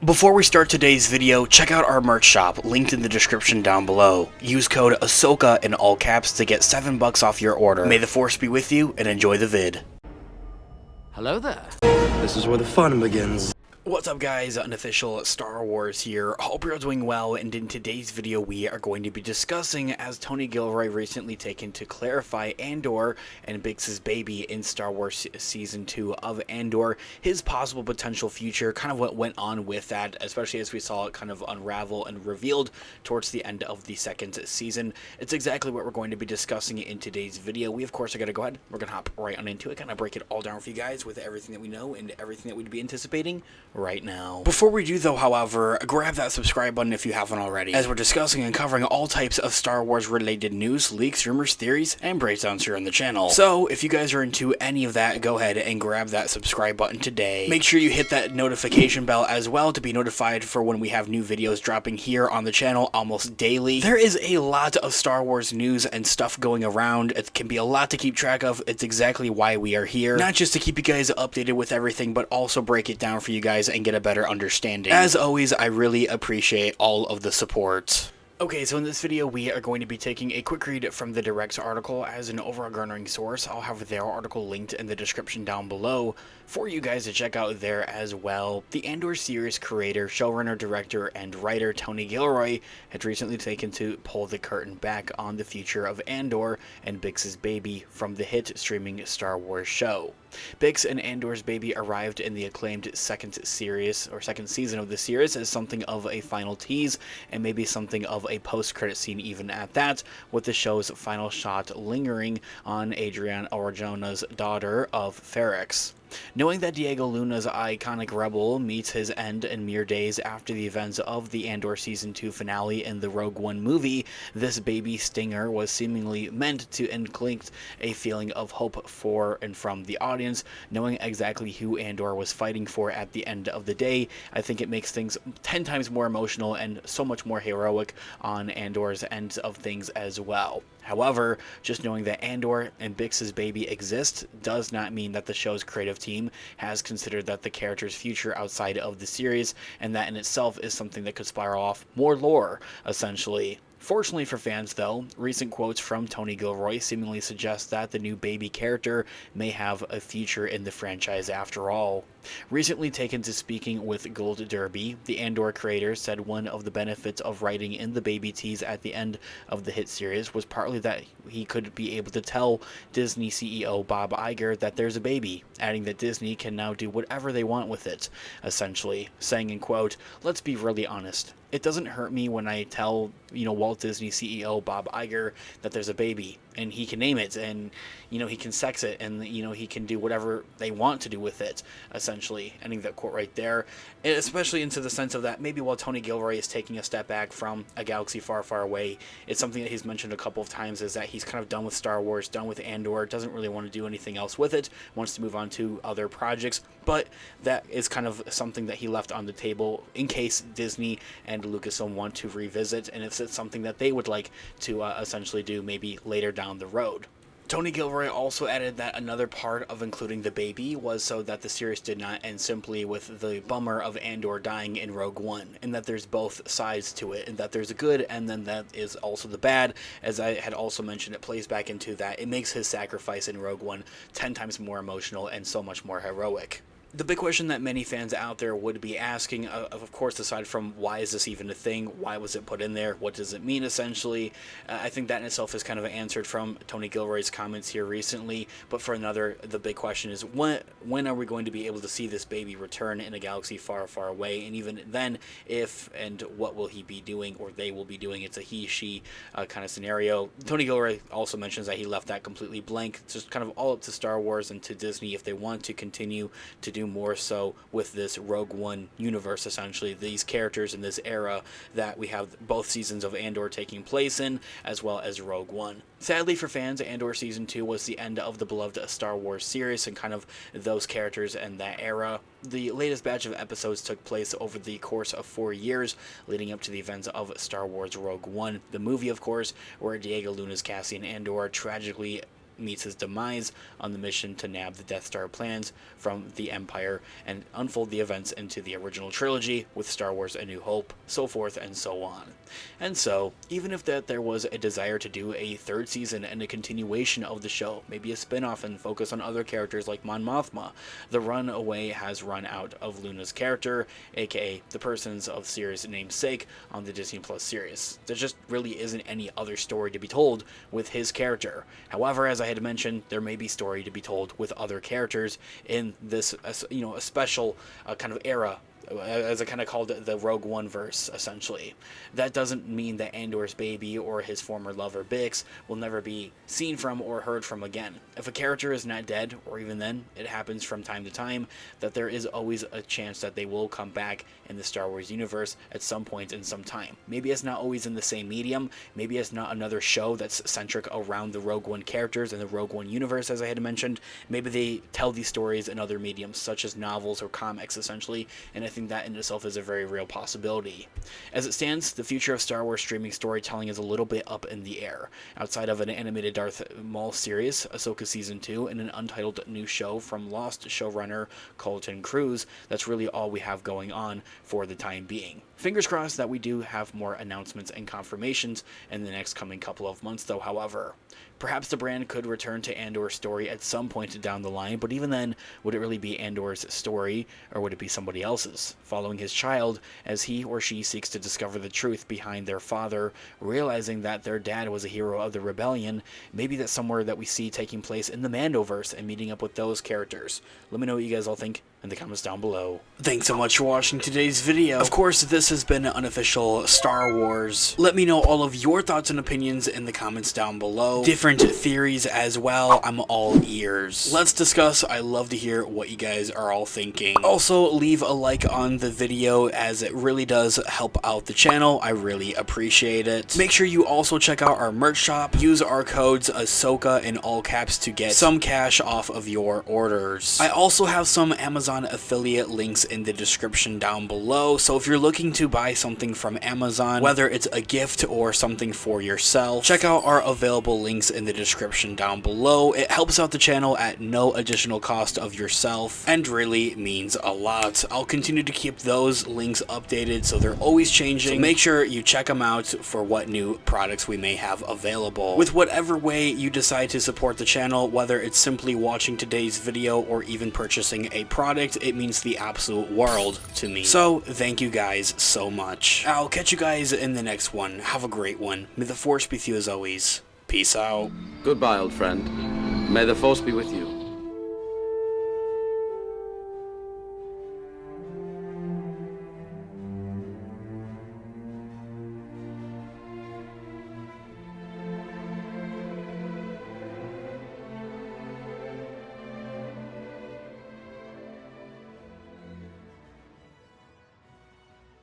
Before we start today's video, check out our merch shop, linked in the description down below. Use code ahsoka in all caps to get $7 off your order. May the force be with you, and enjoy the vid. Hello there. This is where the fun begins. What's up guys, Unofficial Star Wars here. Hope you're all doing well, and in today's video we are going to be discussing as Tony Gilroy recently taken to clarify Andor and Bix's baby in Star Wars Season 2 of Andor, his possible potential future, kind of what went on with that, especially as we saw it kind of unravel and revealed towards the end of the second season. It's exactly what we're going to be discussing in today's video. We of course are going to go ahead, we're going to hop right on into it, kind of break it all down for you guys with everything that we know and everything that we'd be anticipating right now. Before we do though, however, grab that subscribe button if you haven't already, as we're discussing and covering all types of Star Wars related news, leaks, rumors, theories, and breakdowns here on the channel. So if you guys are into any of that, go ahead and grab that subscribe button today. Make sure you hit that notification bell as well to be notified for when we have new videos dropping here on the channel almost daily. There is a lot of Star Wars news and stuff going around. It can be a lot to keep track of. It's exactly why we are here. Not just to keep you guys updated with everything, but also break it down for you guys and get a better understanding. As always, I really appreciate all of the support. Okay, so in this video, we are going to be taking a quick read from the Direct's article as an overall garnering source. I'll have their article linked in the description down below for you guys to check out there as well. The Andor series creator, showrunner, director, and writer Tony Gilroy had recently taken to pull the curtain back on the future of Andor and Bix's baby from the hit streaming Star Wars show. Bix and Andor's baby arrived in the acclaimed second season of the series as something of a final tease, and maybe something of a post-credit scene even at that, with the show's final shot lingering on Adrian Arjona's daughter of Ferrex. Knowing that Diego Luna's iconic rebel meets his end in mere days after the events of the Andor Season 2 finale in the Rogue One movie, this baby stinger was seemingly meant to inflict a feeling of hope for and from the audience. Knowing exactly who Andor was fighting for at the end of the day, I think it makes things 10 times more emotional and so much more heroic on Andor's end of things as well. However, just knowing that Andor and Bix's baby exist does not mean that the show's creative team has considered that the character's future outside of the series, and that in itself is something that could spiral off more lore, essentially. Fortunately for fans though, recent quotes from Tony Gilroy seemingly suggest that the new baby character may have a future in the franchise after all. Recently taken to speaking with Gold Derby, the Andor creator said one of the benefits of writing in the baby tease at the end of the hit series was partly that he could be able to tell Disney CEO Bob Iger that there's a baby, adding that Disney can now do whatever they want with it, essentially, saying in quote, "Let's be really honest. It doesn't hurt me when I tell, Walt Disney CEO Bob Iger that there's a baby, and he can name it, and, he can sex it, and, he can do whatever they want to do with it," essentially, ending that quote right there, and especially into the sense of that maybe while Tony Gilroy is taking a step back from a galaxy far, far away, it's something that he's mentioned a couple of times, is that he's kind of done with Star Wars, done with Andor, doesn't really want to do anything else with it, wants to move on to other projects, but that is kind of something that he left on the table in case Disney and Lucasfilm want to revisit, and if it's something that they would like to essentially do maybe later down the road. Tony Gilroy also added that another part of including the baby was so that the series did not end simply with the bummer of Andor dying in Rogue One, and that there's both sides to it, and that there's a good and then that is also the bad. As I had also mentioned, it plays back into that it makes his sacrifice in Rogue One 10 times more emotional and so much more heroic. The big question that many fans out there would be asking, of course, aside from why is this even a thing, why was it put in there, what does it mean essentially, I think that in itself is kind of answered from Tony Gilroy's comments here recently, but for another, the big question is when are we going to be able to see this baby return in a galaxy far, far away, and even then, if and what will he be doing, or they will be doing. It's a he, she kind of scenario. Tony Gilroy also mentions that he left that completely blank. It's just kind of all up to Star Wars and to Disney if they want to continue to do more so with this Rogue One universe, essentially, these characters in this era that we have both seasons of Andor taking place in, as well as Rogue One. Sadly for fans, Andor Season 2 was the end of the beloved Star Wars series and kind of those characters and that era. The latest batch of episodes took place over the course of 4 years, leading up to the events of Star Wars Rogue One, the movie, of course, where Diego Luna's Cassian Andor tragically meets his demise on the mission to nab the Death Star plans from the Empire and unfold the events into the original trilogy with Star Wars A New Hope, so forth and so on. And so, even if there was a desire to do a third season and a continuation of the show, maybe a spin-off and focus on other characters like Mon Mothma, the runaway has run out of Luna's character, aka the persons of series namesake on the Disney Plus series. There just really isn't any other story to be told with his character. However, as I had mentioned, there may be story to be told with other characters in this, a special kind of era, as I kind of called it, the Rogue One verse, essentially. That doesn't mean that Andor's baby or his former lover Bix will never be seen from or heard from again. If a character is not dead, or even then, it happens from time to time, that there is always a chance that they will come back in the Star Wars universe at some point in some time. Maybe it's not always in the same medium, maybe it's not another show that's centric around the Rogue One characters and the Rogue One universe, as I had mentioned. Maybe they tell these stories in other mediums, such as novels or comics, essentially, and I think that in itself is a very real possibility. As it stands, the future of Star Wars streaming storytelling is a little bit up in the air. Outside of an animated Darth Maul series, Ahsoka Season 2, and an untitled new show from Lost showrunner Colton Cruz, that's really all we have going on for the time being. Fingers crossed that we do have more announcements and confirmations in the next coming couple of months though, however. Perhaps the brand could return to Andor's story at some point down the line, but even then, would it really be Andor's story, or would it be somebody else's, following his child as he or she seeks to discover the truth behind their father, realizing that their dad was a hero of the rebellion? Maybe that's somewhere that we see taking place in the Mandoverse and meeting up with those characters. Let me know what you guys all think in the comments down below. Thanks so much for watching today's video. Of course, this has been unofficial Star Wars. Let me know all of your thoughts and opinions in the comments down below. Different theories as well. I'm all ears. Let's discuss. I love to hear what you guys are all thinking. Also, leave a like on the video as it really does help out the channel. I really appreciate it. Make sure you also check out our merch shop. Use our codes Ahsoka in all caps to get some cash off of your orders. I also have some Amazon affiliate links in the description down below, so if you're looking to buy something from Amazon, whether it's a gift or something for yourself, check out our available links in the description down below. It helps out the channel at no additional cost of yourself and really means a lot. I'll continue to keep those links updated, so they're always changing, so make sure you check them out for what new products we may have available. With whatever way you decide to support the channel, whether it's simply watching today's video or even purchasing a product, it means the absolute world to me. So thank you guys so much. I'll catch you guys in the next one. Have a great one. May the Force be with you as always. Peace out. Goodbye, old friend. May the Force be with you.